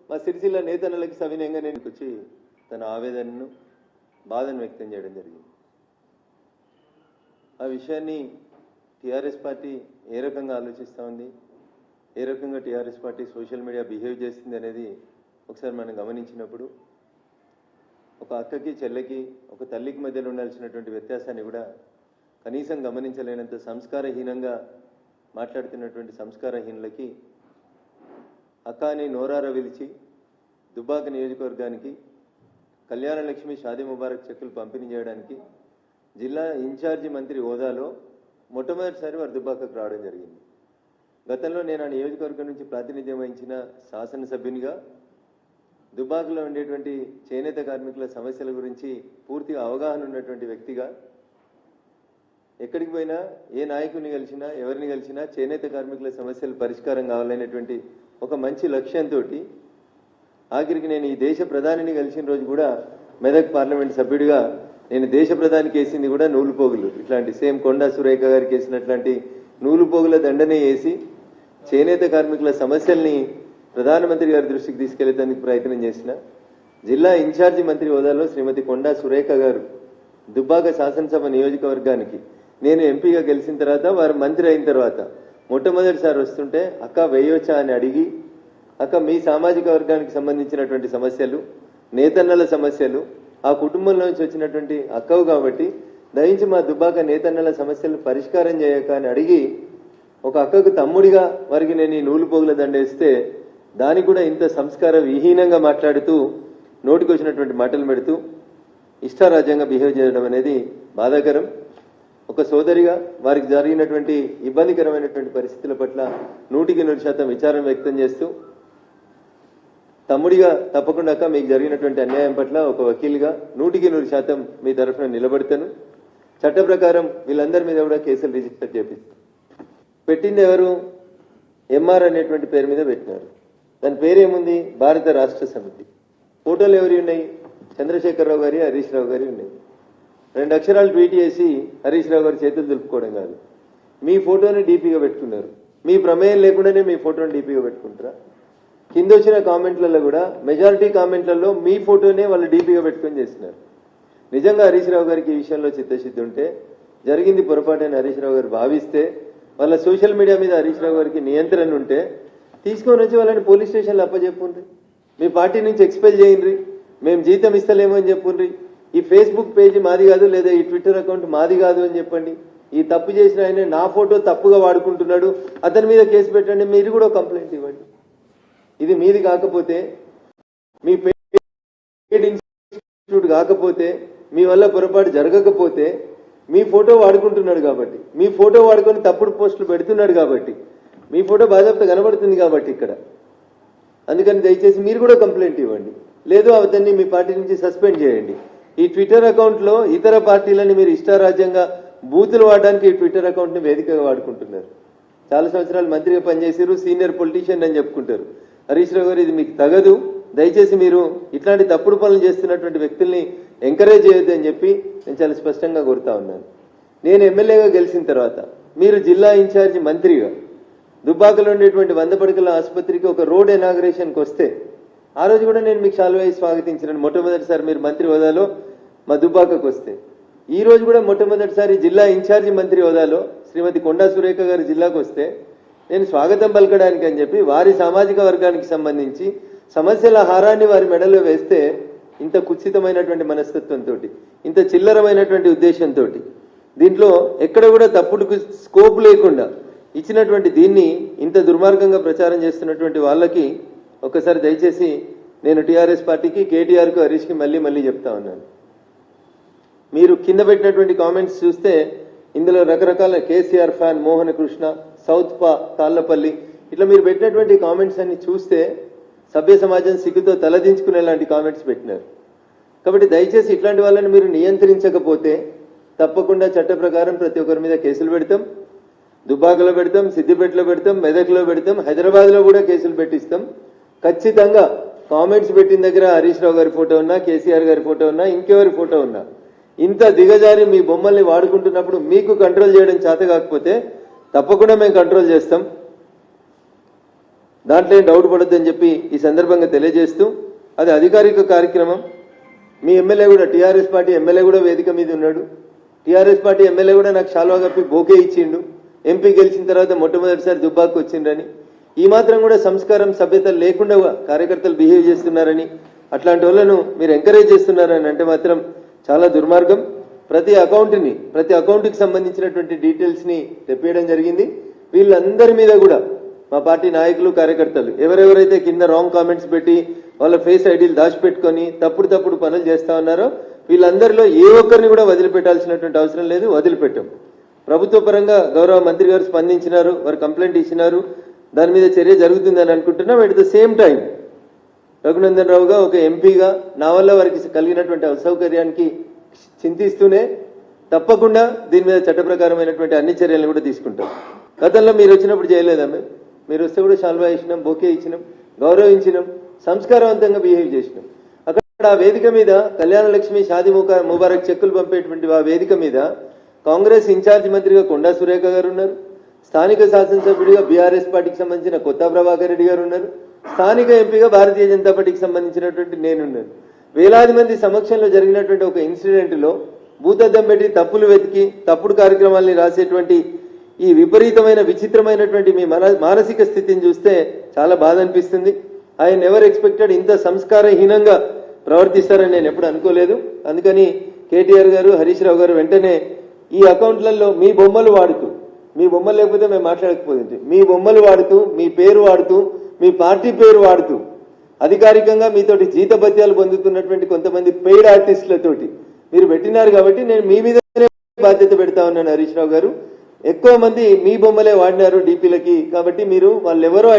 మా సిరిసిల్ల నేతన్నలకి సవినయంగా నేను వచ్చి తన ఆవేదనను బాధను వ్యక్తం చేయడం జరిగింది. ఆ విషయాన్ని టీఆర్ఎస్ పార్టీ ఏ రకంగా ఆలోచిస్తూ ఉంది, ఏ రకంగా TRS party social media behave చేస్తుంది అనేది ఒకసారి మనం గమనించినప్పుడు ఒక అక్కకి చెల్లెకి ఒక తల్లికి మధ్యలో ఉండాల్సినటువంటి వ్యత్యాసాన్ని కూడా కనీసం గమనించలేనంత సంస్కారహీనంగా మాట్లాడుతున్నటువంటి సంస్కారహీనులకి అక్క అని నోరార పిలిచి దుబ్బాక నియోజకవర్గానికి కళ్యాణ లక్ష్మి షాదీ ముబారక్ చెక్కులు పంపిణీ చేయడానికి జిల్లా ఇన్ఛార్జి మంత్రి హోదాలో మొట్టమొదటిసారి వారు దుబ్బాకకు రావడం జరిగింది. గతంలో నేను ఆ నియోజకవర్గం నుంచి ప్రాతినిధ్యం వహించిన శాసనసభ్యునిగా దుబ్బాకలో ఉండేటువంటి చేనేత కార్మికుల సమస్యల గురించి పూర్తిగా అవగాహన ఉన్నటువంటి వ్యక్తిగా ఎక్కడికి పోయినా ఏ నాయకుని కలిసినా ఎవరిని కలిసినా చేనేత కార్మికుల సమస్యలు పరిష్కారం కావాలనేటువంటి ఒక మంచి లక్ష్యంతో ఆఖరికి నేను ఈ దేశ ప్రధానిని కలిసిన రోజు కూడా మెదక్ పార్లమెంట్ సభ్యుడిగా నేను దేశ ప్రధానికి వేసింది కూడా నూలుపోగులు, ఇట్లాంటి సేమ్ కొండా సురేఖ గారికి వేసినట్లాంటి నూలుపోగుల దండనే వేసి చేనేత కార్మికుల సమస్యల్ని ప్రధానమంత్రి గారి దృష్టికి తీసుకెళ్లేందుకు ప్రయత్నం చేసిన జిల్లా ఇన్ఛార్జి మంత్రి హోదాలో శ్రీమతి కొండా సురేఖ గారు దుబ్బాక శాసనసభ నియోజకవర్గానికి నేను ఎంపీగా గెలిచిన తర్వాత వారు మంత్రి అయిన తర్వాత మొట్టమొదటిసారి వస్తుంటే అక్క వేయొచ్చా అని అడిగి అక్క మీ సామాజిక వర్గానికి సంబంధించినటువంటి సమస్యలు నేతన్నల సమస్యలు ఆ కుటుంబంలో నుంచి వచ్చినటువంటి అక్కవు కాబట్టి దయించి మా దుబ్బాక నేతన్నల సమస్యలు పరిష్కారం చేయక అని అడిగి ఒక అక్కకు తమ్ముడిగా వారికి నేను ఈ నూలు పోగుల దండేస్తే దానికి కూడా ఇంత సంస్కార విహీనంగా మాట్లాడుతూ నోటికి వచ్చినటువంటి మాటలు పెడుతూ ఇష్టారాజ్యంగా బిహేవ్ చేయడం అనేది బాధాకరం. ఒక సోదరిగా వారికి జరిగినటువంటి ఇబ్బందికరమైనటువంటి పరిస్థితుల పట్ల 100% విచారం వ్యక్తం చేస్తూ తమ్ముడిగా తప్పకుండా మీకు జరిగినటువంటి అన్యాయం పట్ల ఒక వకీలుగా 100% మీ తరఫున నిలబడతాను. చట్ట ప్రకారం వీళ్ళందరి మీద కూడా కేసులు రిజిస్టర్ చేపిస్తాను. పెట్టింది ఎవరు? ఎంఆర్ అనేటువంటి పేరు మీద పెట్టినారు. దాని పేరేముంది? భారత రాష్ట్ర సమితి. ఫోటోలు ఎవరి ఉన్నాయి? చంద్రశేఖరరావు గారి, హరీష్ రావు గారి ఉన్నాయి. 2 అక్షరాలు ట్వీట్ చేసి హరీష్ రావు గారి చేతులు దులుపుకోవడం కాదు, మీ ఫోటోని డీపీగా పెట్టుకున్నారు. మీ ప్రమేయం లేకుండానే మీ ఫోటోని డీపీగా పెట్టుకుంటారా? కింద వచ్చిన కామెంట్లలో కూడా మెజారిటీ కామెంట్లలో మీ ఫోటోనే వాళ్ళు డీపీగా పెట్టుకొని చేస్తున్నారు. నిజంగా హరీష్ రావు గారికి ఈ విషయంలో చిత్తశుద్ధి ఉంటే, జరిగింది పొరపాటని హరీష్ రావు గారు భావిస్తే, వాళ్ళ సోషల్ మీడియా మీద హరీష్ రావు గారికి నియంత్రణ ఉంటే తీసుకొని వచ్చి వాళ్ళని పోలీస్ స్టేషన్లో అప్పచెప్పుండ్రి, మీ పార్టీ నుంచి ఎక్స్పెల్ చేయండి, మేము జీతం ఇస్తలేమో అని చెప్పుండ్రి, ఈ ఫేస్బుక్ పేజీ మాది కాదు లేదా ఈ ట్విట్టర్ అకౌంట్ మాది కాదు అని చెప్పండి, ఈ తప్పు చేసిన ఆయన నా ఫోటో తప్పుగా వాడుకుంటున్నాడు అతని మీద కేసు పెట్టండి, మీరు కూడా కంప్లైంట్ ఇవ్వండి. ఇది మీది కాకపోతే, మీ పెయిడ్ ఇన్స్టిట్యూట్ కాకపోతే, మీ వల్ల పొరపాటు జరగకపోతే, మీ ఫోటో వాడుకుంటున్నాడు కాబట్టి, మీ ఫోటో వాడుకొని తప్పుడు పోస్టులు పెడుతున్నాడు కాబట్టి, మీ ఫోటో బాధ్యత కనబడుతుంది కాబట్టి ఇక్కడ, అందుకని దయచేసి మీరు కూడా కంప్లైంట్ ఇవ్వండి, లేదు అతన్ని మీ పార్టీ నుంచి సస్పెండ్ చేయండి. ఈ ట్విట్టర్ అకౌంట్ లో ఇతర పార్టీలని మీరు ఇష్టారాజ్యంగా బూతులు వాడడానికి ఈ ట్విట్టర్ అకౌంట్ ని వేదికగా వాడుకుంటున్నారు. చాలా సంవత్సరాలు మంత్రిగా పనిచేసారు, సీనియర్ పొలిటీషియన్ అని చెప్పుకుంటారు. హరీష్ రావు గారు ఇది మీకు తగదు, దయచేసి మీరు ఇట్లాంటి తప్పుడు పనులు చేస్తున్నటువంటి వ్యక్తుల్ని ఎంకరేజ్ చేయొద్దు అని చెప్పి నేను చాలా స్పష్టంగా కోరుతా ఉన్నాను. నేను ఎమ్మెల్యేగా గెలిచిన తర్వాత మీరు జిల్లా ఇన్ఛార్జి మంత్రిగా దుబ్బాకలో ఉండేటువంటి 100 పడకల ఆసుపత్రికి ఒక రోడ్ ఇనాగరేషన్కి వస్తే ఆ రోజు కూడా నేను మీకు శాలువా వేసి స్వాగతించినాను. మొట్టమొదటిసారి మీరు మంత్రి హోదాలో మా దుబ్బాకకు వస్తే, ఈ రోజు కూడా మొట్టమొదటిసారి జిల్లా ఇన్ఛార్జి మంత్రి హోదాలో శ్రీమతి కొండా సురేఖ గారు జిల్లాకు వస్తే నేను స్వాగతం పలకడానికి అని చెప్పి వారి సామాజిక వర్గానికి సంబంధించి సమస్యల హారాన్ని వారి మెడలో వేస్తే, ఇంత కుత్సితమైనటువంటి మనస్తత్వంతో, ఇంత చిల్లరమైనటువంటి ఉద్దేశంతో, దీంట్లో ఎక్కడ కూడా తప్పుడు స్కోప్ లేకుండా ఇచ్చినటువంటి దీన్ని ఇంత దుర్మార్గంగా ప్రచారం చేస్తున్నటువంటి వాళ్ళకి ఒకసారి దయచేసి నేను టీఆర్ఎస్ పార్టీకి, కేటీఆర్కు, హరీష్కి మళ్ళీ చెప్తా ఉన్నాను. మీరు కింద పెట్టినటువంటి కామెంట్స్ చూస్తే ఇందులో రకరకాల కేసీఆర్ ఫ్యాన్, మోహన కృష్ణ, సౌత్ పా, తాళ్లపల్లి, ఇట్లా మీరు పెట్టినటువంటి కామెంట్స్ అన్ని చూస్తే సభ్య సమాజం సిగ్గుతో తలదించుకునేలాంటి కామెంట్స్ పెట్టినారు. కాబట్టి దయచేసి ఇట్లాంటి వాళ్ళని మీరు నియంత్రించకపోతే తప్పకుండా చట్ట ప్రకారం ప్రతి ఒక్కరి మీద కేసులు పెడతాం. దుబ్బాకలో పెడతాం, సిద్దిపేటలో పెడతాం, మెదక్లో పెడతాం, హైదరాబాద్లో కూడా కేసులు పెట్టిస్తాం. ఖచ్చితంగా కామెంట్స్ పెట్టిన దగ్గర హరీష్ రావు గారి ఫోటో ఉన్నా, కేసీఆర్ గారి ఫోటో ఉన్నా, ఇంకెవరి ఫోటో ఉన్నా, ఇంత దిగజారి మీ బొమ్మల్ని వాడుకుంటున్నప్పుడు మీకు కంట్రోల్ చేయడం చేత కాకపోతే తప్పకుండా మేము కంట్రోల్ చేస్తాం. దాంట్లో డౌట్ పడొద్దని చెప్పి ఈ సందర్భంగా తెలియజేస్తూ అది అధికారిక కార్యక్రమం. మీ ఎమ్మెల్యే కూడా టీఆర్ఎస్ పార్టీ ఎమ్మెల్యే కూడా వేదిక మీద ఉన్నాడు. టీఆర్ఎస్ పార్టీ ఎమ్మెల్యే కూడా నాకు శాలువా కప్పి బోకే ఇచ్చిండు. ఎంపీ గెలిచిన తర్వాత మొట్టమొదటిసారి దుబ్బాకు వచ్చిండ్రని, ఈ మాత్రం కూడా సంస్కారం సభ్యత లేకుండా కార్యకర్తలు బిహేవ్ చేస్తున్నారని, అట్లాంటి వాళ్ళను మీరు ఎంకరేజ్ చేస్తున్నారని అంటే మాత్రం చాలా దుర్మార్గం. ప్రతి అకౌంట్కి సంబంధించినటువంటి డీటెయిల్స్ ని తెప్పేయడం జరిగింది. వీళ్ళందరి మీద కూడా మా పార్టీ నాయకులు కార్యకర్తలు ఎవరెవరైతే కింద రాంగ్ కామెంట్స్ పెట్టి వాళ్ళ ఫేస్ ఐడీలు దాచిపెట్టుకొని తప్పుడు పనులు చేస్తా ఉన్నారో వీళ్ళందరిలో ఏ ఒక్కరిని కూడా వదిలిపెట్టాల్సినటువంటి అవసరం లేదు, వదిలిపెట్టాం. ప్రభుత్వ పరంగా గౌరవ మంత్రి గారు స్పందించినారు, వారు కంప్లైంట్ ఇచ్చినారు, దాని మీద చర్య జరుగుతుందని అనుకుంటున్నాం. At the same time Raghunandan రావుగా ఒక ఎంపీగా నా వల్ల వారికి కలిగినటువంటి అసౌకర్యానికి చింతిస్తూనే తప్పకుండా దీని మీద చట్ట ప్రకారమైనటువంటి అన్ని చర్యలను కూడా తీసుకుంటాం. గతంలో మీరు వచ్చినప్పుడు చేయలేదా? మీరు వస్తే కూడా శాల్వా ఇచ్చినాం, బొకే ఇచ్చినాం, గౌరవించినాం, సంస్కారవంతంగా బిహేవ్ చేసినాం. అక్కడ ఆ వేదిక మీద కళ్యాణ లక్ష్మి షాదీ ముబారక్ చెక్కులు పంపేటువంటి ఆ వేదిక మీద కాంగ్రెస్ ఇన్ఛార్జ్ మంత్రిగా కొండా సురేఖ గారు ఉన్నారు, స్థానిక శాసనసభ్యుడిగా బీఆర్ఎస్ పార్టీకి సంబంధించిన కొత్త ప్రభాకర్ రెడ్డి గారు ఉన్నారు, స్థానిక ఎంపీగా భారతీయ జనతా పార్టీకి సంబంధించినటువంటి నేనున్నాను. వేలాది మంది సమక్షంలో జరిగినటువంటి ఒక ఇన్సిడెంట్ లో భూతద్దం పెట్టి తప్పులు వెతికి తప్పుడు కార్యక్రమాల్ని రాసేటువంటి ఈ విపరీతమైన విచిత్రమైనటువంటి మీ మానసిక స్థితిని చూస్తే చాలా బాధ అనిపిస్తుంది. ఆయన ఎవరు ఎక్స్పెక్టెడ్ ఇంత సంస్కారహీనంగా ప్రవర్తిస్తారని నేను ఎప్పుడు అనుకోలేదు. అందుకని కేటీఆర్ గారు, హరీష్ రావు గారు వెంటనే ఈ అకౌంట్లలో మీ బొమ్మలు వాడుతూ, మీ బొమ్మలు లేకపోతే మేము మాట్లాడకపోతుంది, మీ బొమ్మలు వాడుతూ, మీ పేరు వాడుతూ, మీ పార్టీ పేరు వాడుతూ అధికారికంగా మీతోటి జీతభత్యాలు పొందుతున్నటువంటి కొంతమంది పెయిడ్ ఆర్టిస్టులతోటి మీరు పెట్టినారు. కాబట్టి నేను మీ మీదనే బాధ్యత పెడతా ఉన్నాను హరీష్ రావు గారు. ఎక్కువ మంది మీ బొమ్మలే వాడినారు డీపీలకి, కాబట్టి మీరు వాళ్ళెవరో